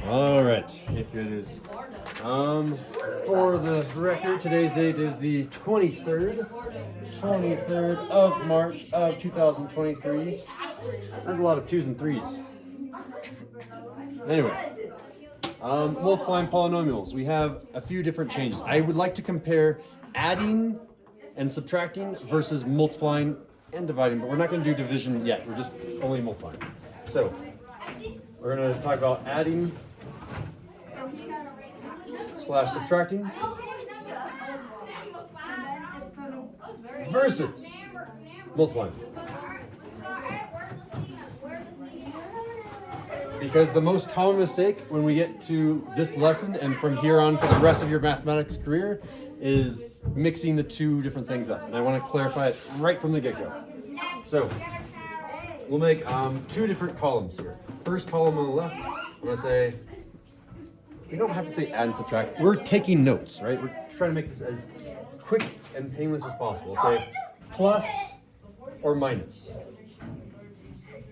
All right, 8th graders. For the record, today's date is the 23rd of March of 2023. That's a lot of 2s and 3s. Anyway, multiplying polynomials. We have a few different changes. I would like to compare adding and subtracting versus multiplying and dividing, but we're not going to do division yet. We're just only multiplying. So we're going to talk about adding / subtracting versus multiplying. Because the most common mistake when we get to this lesson and from here on for the rest of your mathematics career is mixing the two different things up. And I want to clarify it right from the get-go. So we'll make two different columns here. First column on the left, I'm going to say, we don't have to say add and subtract. We're taking notes, right? We're trying to make this as quick and painless as possible. We'll say plus or minus.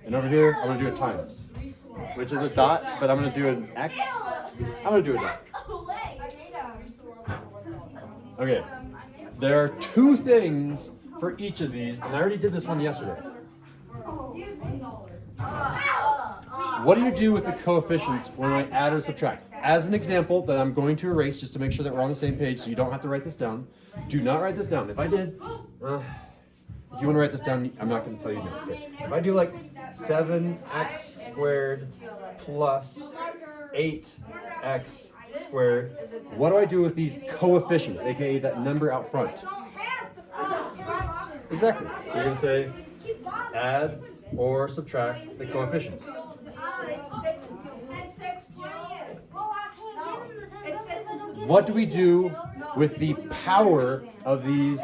And over here, I'm going to do a times, which is a dot, but I'm going to do an X. I'm going to do a dot. Okay, there are two things for each of these, and I already did this one yesterday. What do you do with the coefficients when I add or subtract? As an example that I'm going to erase just to make sure that we're on the same page so you don't have to write this down. Do not write this down. If I did, if you want to write this down, I'm not going to tell you no. Okay. If I do like 7x squared plus 8x squared, what do I do with these coefficients, aka that number out front? Exactly. So you're going to say add or subtract the coefficients. What do we do with the power of these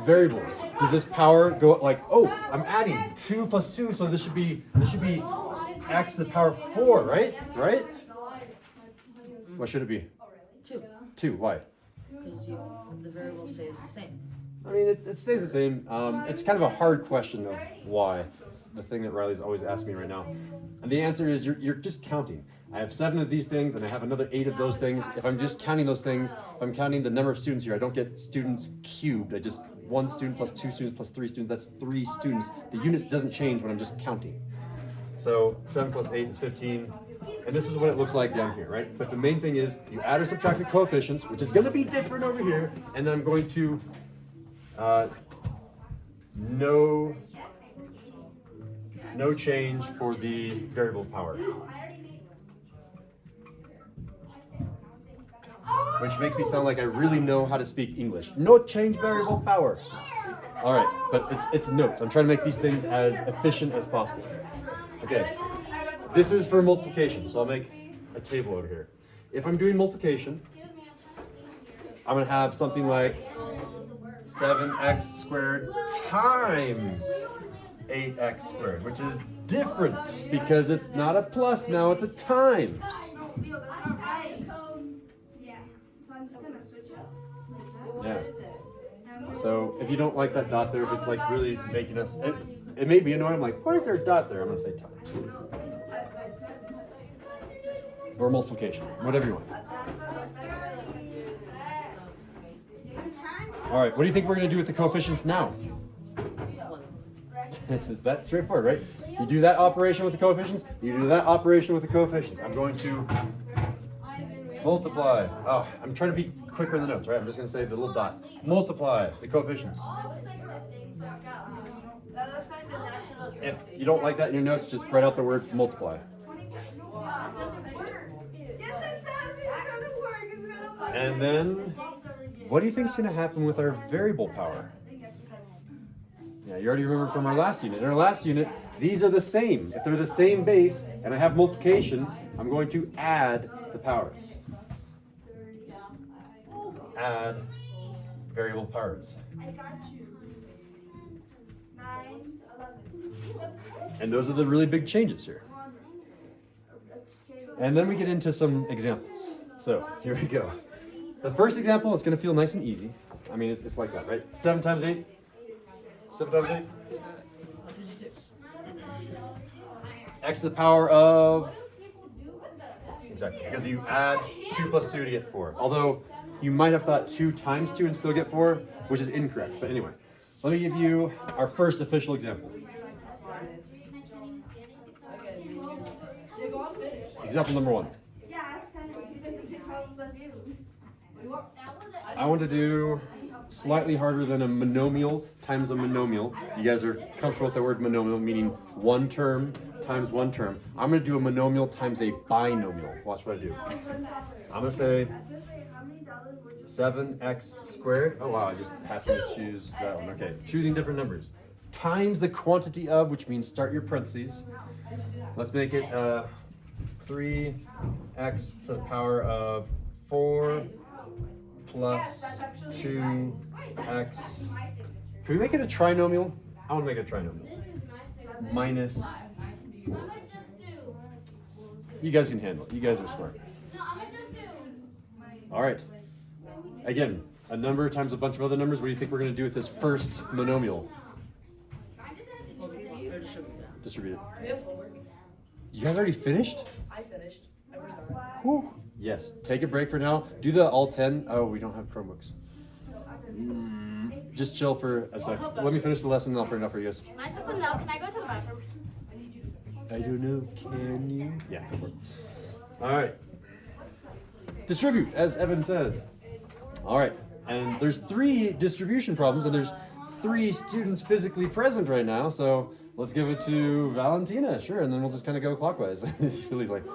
variables? Does this power go like, oh, I'm adding 2 plus 2, so this should be x to the power 4, right? Right? What should it be? 2. 2. Why? Because the variable stays the same. I mean, it stays the same. It's kind of a hard question of why. It's the thing that Riley's always asking me right now. And the answer is you're just counting. I have 7 of these things and I have another 8 of those things. If I'm just counting those things, if I'm counting the number of students here, I don't get students cubed. I just 1 student plus 2 students plus 3 students. That's 3 students. The units doesn't change when I'm just counting. So 7 plus 8 is 15. And this is what it looks like down here, right? But the main thing is you add or subtract the coefficients, which is going to be different over here. And then I'm going to no change for the variable power. Which makes me sound like I really know how to speak English. No change variable power. All right, but it's notes. I'm trying to make these things as efficient as possible. Okay, this is for multiplication, so I'll make a table over here. If I'm doing multiplication, I'm going to have something like 7x squared times 8x squared, which is different because it's not a plus now, it's a times. Yeah. So if you don't like that dot there, if it's like really making us, it made me annoyed. I'm like, why is there a dot there? I'm going to say times. Or multiplication, whatever you want. All right, what do you think we're going to do with the coefficients now? It's that straightforward, right? You do that operation with the coefficients, you do that operation with the coefficients. I'm going to multiply. Oh, I'm trying to be quicker in the notes, right? I'm just going to say the little dot. Multiply the coefficients. If you don't like that in your notes, just write out the word multiply. And then, what do you think is going to happen with our variable power? Yeah, you already remember from our last unit. In our last unit, these are the same. If they're the same base and I have multiplication, I'm going to add the powers. Add variable powers. And those are the really big changes here. And then we get into some examples. So here we go. The first example is going to feel nice and easy. I mean, it's like that, right? 7 times 8? 7 times 8? 56. X to the power of exactly. Because you add 2 plus 2 to get 4. Although you might have thought 2 times 2 and still get 4, which is incorrect. But anyway, let me give you our first official example. Example number 1. I want to do slightly harder than a monomial times a monomial. You guys are comfortable with the word monomial, meaning one term times one term. I'm going to do a monomial times a binomial. Watch what I do. I'm going to say 7x squared. Oh wow, I just happened to choose that one. Okay, choosing different numbers. Times the quantity of, which means start your parentheses. Let's make it 3x to the power of 4 plus 2x. Can we make it a trinomial? I want to make it a trinomial. Minus 4. You guys can handle it. You guys are smart. All right. Again, a number times a bunch of other numbers. What do you think we're going to do with this first monomial? Distribute it. We have homework. You guys already finished? I finished. I was not. Whew. Yes. Take a break for now. Do the all 10. Oh, we don't have Chromebooks. Just chill for a sec. Let me finish the lesson and I'll print it out for you guys. My sister, no, can I go to the bathroom? I don't know. Can you? Yeah, go for it. All right. Distribute, as Evan said. All right. And there's 3 distribution problems, and there's 3 students physically present right now. So let's give it to Valentina, sure, and then we'll just kind of go clockwise. Philippe, like,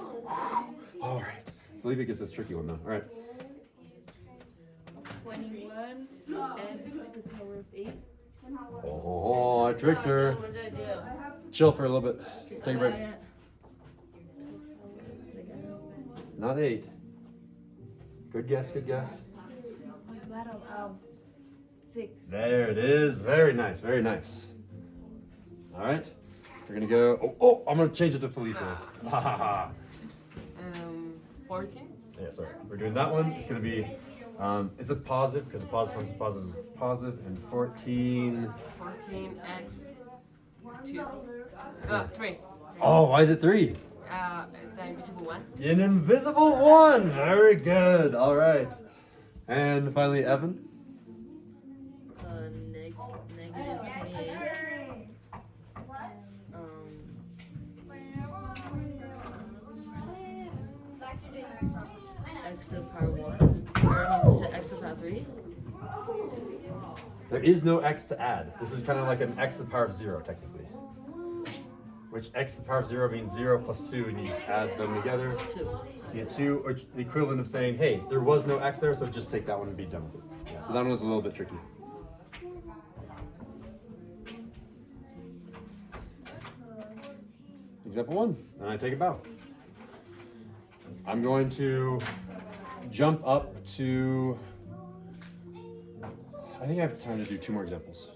all right. Philippe gets this tricky one though. All right. 21 x to the power of 8. Oh, I tricked her. What did I do? Chill for a little bit. Take a break. It's not 8. Good guess, good guess. Battle 6. There it is. Very nice, very nice. All right. We're going to go. Oh, I'm going to change it to Felipe. 14? Yeah, sorry. We're doing that one. It's going to be, it's a positive because a positive times a positive is positive, and 14. 14x 2. 3. Oh, why is it 3? Is that invisible 1? An invisible 1. Very good. All right. And finally, Evan. Negative 28. X to the power 1. Or is it X to the power 3? There is no x to add. This is kind of like an x to the power of 0, technically. Which x to the power of 0 means 0 plus 2, and you just add them together. 2. You get 2, or the equivalent of saying, hey, there was no x there, so just take that one and be done with it. Yeah, so that one was a little bit tricky. Example 1, and I take a bow. I'm going to jump up to, I think I have time to do 2 more examples.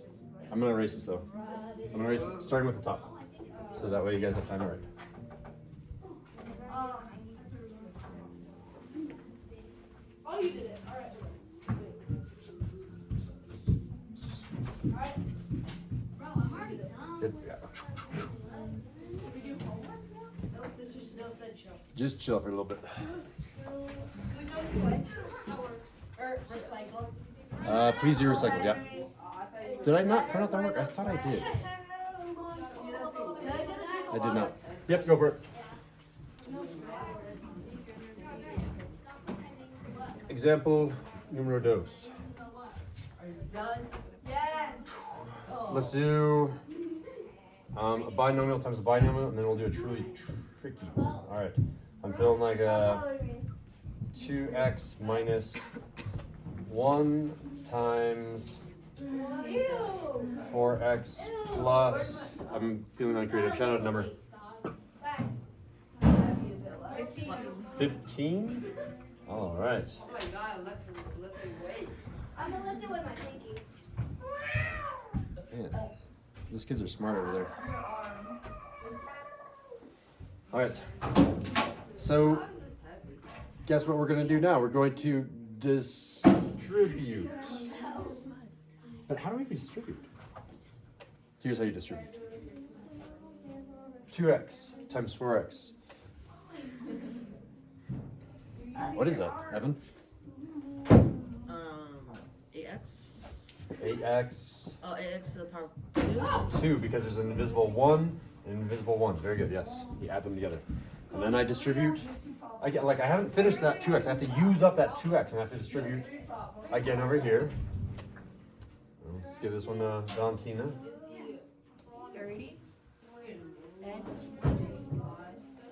I'm going to erase this though. I'm going to erase it starting with the top. So that way you guys have time to write. Oh, you did it. All right. All right. Bro, I'm already done. Good. Yeah. This is no said show. Just chill for a little bit. Do we go this way? That works. Or recycle. Please do recycle, yeah. Did I not print out that work? I thought I did. I did not. Yep, go for it. Example numero dos. Are you done? Let's do a binomial times a binomial, and then we'll do a truly tricky one. All right. I'm feeling like a 2x minus 1 times 4x plus, I'm feeling uncreative. Shout out a number. 15? All right. Oh my god, let me wait. I'm gonna lift it with my pinky. Man, those kids are smart over there. All right. So, guess what we're going to do now? We're going to distribute. But how do we distribute? Here's how you distribute. 2x times 4x What is that, Evan? 8x. 8x. Oh, 8x to the power of 2. 2, because there's an invisible 1 and an invisible 1. Very good, yes. You add them together. And then I distribute. I haven't finished that 2x. I have to use up that 2x and I have to distribute again over here. Let's give this one to Valentina. 30. X.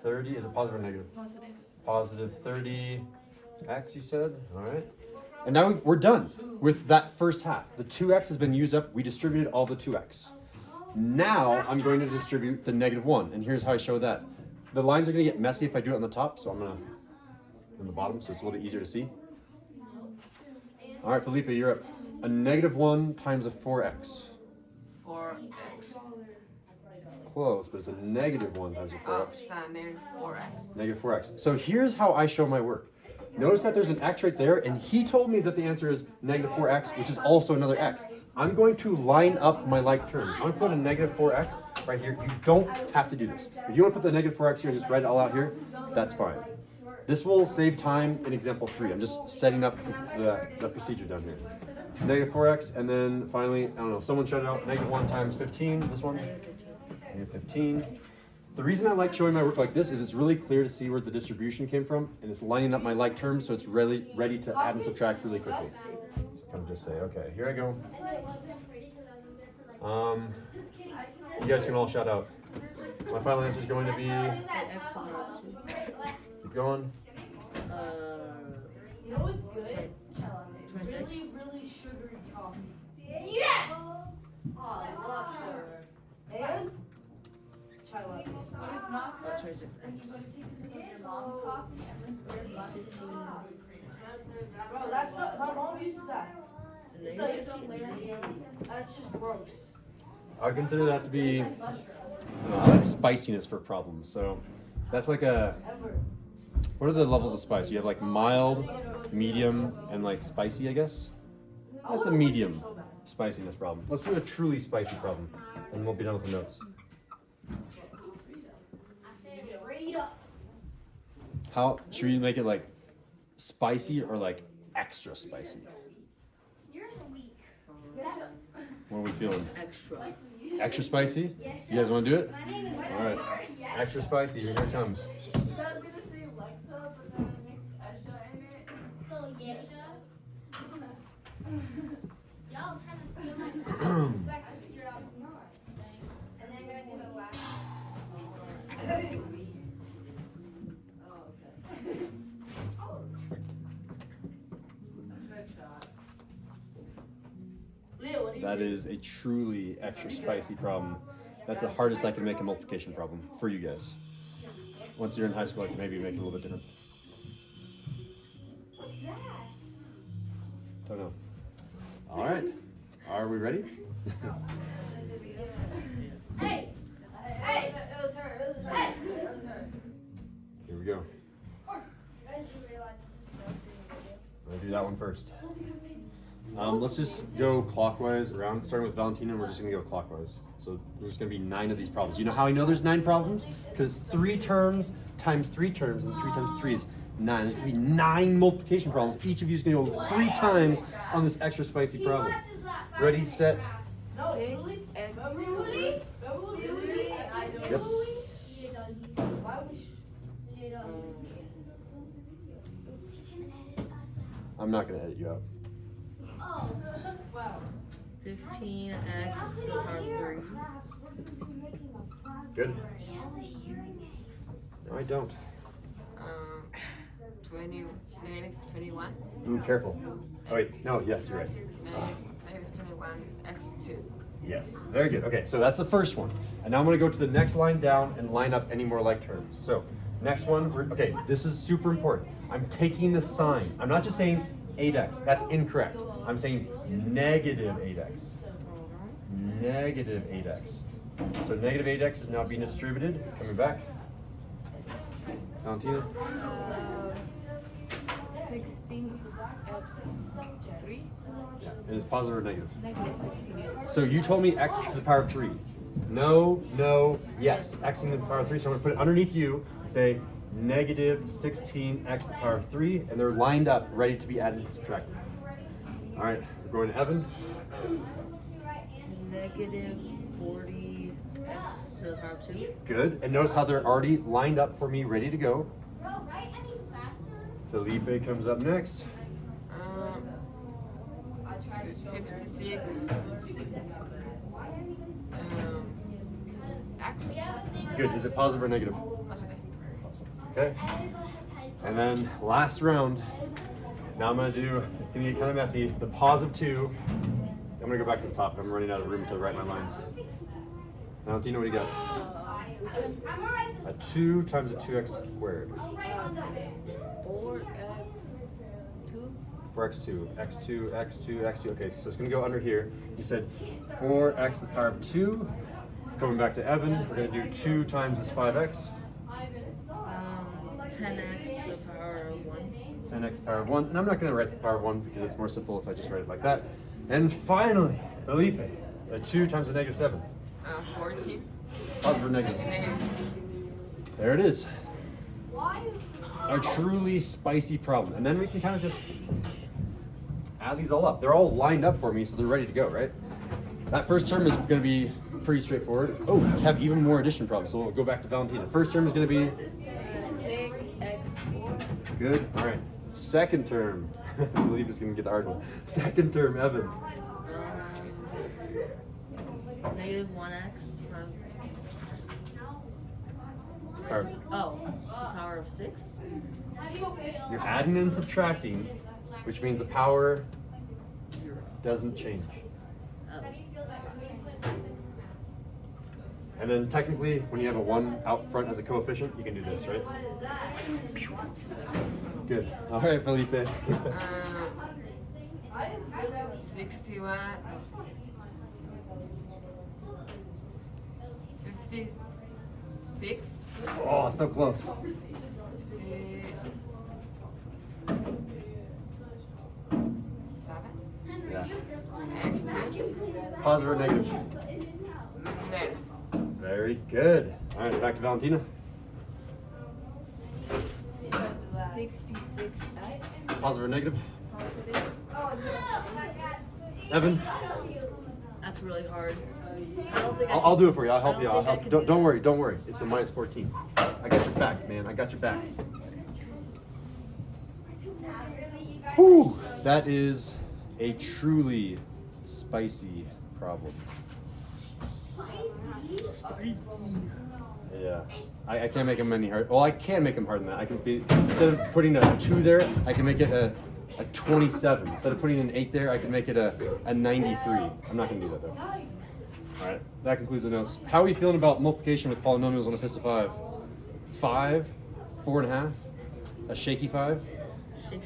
30, is it positive or negative? Positive. Positive 30x, you said? All right. And now we're done with that first half. The 2x has been used up. We distributed all the 2x. Now I'm going to distribute the negative 1. And here's how I show that. The lines are going to get messy if I do it on the top, so I'm going to on the bottom, so it's a little bit easier to see. All right, Felipe, you're up. A negative 1 times a 4x. 4x. Close, but it's a negative 1 times a 4x. Oh, it's negative 4x. Negative 4x. So here's how I show my work. Notice that there's an x right there, and he told me that the answer is negative 4x, which is also another x. I'm going to line up my like terms. I'm going to put a negative 4x right here. You don't have to do this. If you want to put the negative 4x here and just write it all out here, that's fine. This will save time in example 3. I'm just setting up the procedure down here. Negative 4x, and then finally, I don't know, someone shout it out, negative 1 times 15, this one? Negative 15. The reason I like showing my work like this is it's really clear to see where the distribution came from, and it's lining up my like terms, so it's really ready to add and subtract really quickly. So kind of just say, okay, here I go. You guys can all shout out. My final answer is going to be, 8x to the power of 2. keep going. You know what's good? 26. Really sugary coffee. Yes! Oh, I love sugar. And? Chai latte. Oh, 26x. Bro, that's not, my mom uses that. It's like, Negative 15. that's just gross. I would consider that to be like spiciness for problems. So that's like a, Ever. what are the levels of spice? You have like mild, medium, and like spicy, I guess? That's a medium spiciness problem. Let's do a truly spicy problem, and we'll be done with the notes. How, should we make it like spicy or like extra spicy? You're weak. What are we feeling? Extra. Extra spicy? You guys want to do it? All right. Extra spicy, here it comes. I was gonna say Alexa, but then I mixed Esha in it. So, Yesha. Y'all trying to steal my phone. I figured out it's not. And then gonna do the last. Leo, what do you That is a truly extra spicy problem. That's the hardest I can make a multiplication problem for you guys. Once you're in high school, I can maybe make it a little bit different. What's that? Don't know. All right. Are we ready? Hey! Hey! It was her. It was her. Hey! It was her. Here we go. You guys didn't realize I'm gonna do that one first. Let's just go clockwise around, starting with Valentina, and we're just gonna go clockwise. So there's gonna be 9 of these problems. You know how I know there's 9 problems? Because 3 terms times 3 terms, and 3 times 3 is 9. There's gonna be 9 multiplication problems. Each of you is gonna go 3 times on this extra spicy problem. Ready, set. No, 6 really? X. Really? Really? I know. Yep. Why would she? I'm not gonna edit you out. Oh. Wow. 15x to the power of 3. Good? No, I don't. 20, negative 21. Ooh, careful. Oh wait, no, yes, you're right. Negative 21, x2. Yes, very good. Okay, so that's the first one. And now I'm gonna go to the next line down and line up any more like terms. So next one, okay, this is super important. I'm taking the sign. I'm not just saying 8x, that's incorrect. I'm saying negative 8x. Negative 8x. So negative 8x is now being distributed. Coming back. Valentina? 16x3. Yeah. It is positive or negative? Negative 16x. So you told me x to the power of 3. No, no, yes. X to the power of 3. So I'm going to put it underneath you and say negative 16x to the power of 3, and they're lined up, ready to be added and subtracted. All right, we're going to Evan. Negative 40x to the power of 2. Good. And notice how they're already lined up for me, ready to go. Felipe comes up next. 56 x. Good. Is it positive or negative? Positive. Okay. And then last round. Now I'm gonna do, it's gonna get kind of messy, the positive 2. I'm gonna go back to the top. I'm running out of room to write my lines. Valentina, what do you got? A 2 times a 2x squared. 4x2, x2, x2, x2. Okay, so it's gonna go under here. You said 4x to the power of 2. Going back to Evan, we're gonna do 2 times this 5x. 10x to the power of 1. 10x to the power of 1. And I'm not gonna write the power of 1 because it's more simple if I just write it like that. And finally, Felipe, a 2 times a negative 7. 14. Positive or negative? Negative. There it is. A truly spicy problem. And then we can kind of just add these all up. They're all lined up for me, so they're ready to go, right? That first term is going to be pretty straightforward. Oh, we have even more addition problems, so we'll go back to Valentina. First term is going to be 6x4. good. All right. Second term. I believe it's going to get the hard one. Second term, Evan. Negative 1x. Power. Oh, power of 6. You're adding and subtracting, which means the power 0. doesn't change. Oh. And then technically, when you have a 1 out front as a coefficient, you can do this, right? Good. All right, Felipe. 61. 56. Oh, so close. 7. Yeah. X2. Positive or negative? Negative. Very good. All right, back to Valentina. 66x. Positive or negative? Positive. Evan? That's really hard. I don't think I'll do it for you. I'll help I you. don't I'll think I help. can Don't, do don't that. worry. Don't worry. It's a minus 14. I got your back, man. I got your back. Whew. That is a truly spicy problem. Yeah. I can't make them any hard. Well, I can make them harder than that. I can be, instead of putting a 2 there, I can make it a 27. Instead of putting an 8 there, I can make it a 93. I'm not going to do that though. All right, that concludes the notes. How are you feeling about multiplication with polynomials on a fist of 5? 5, 4.5, a shaky 5. Shaky.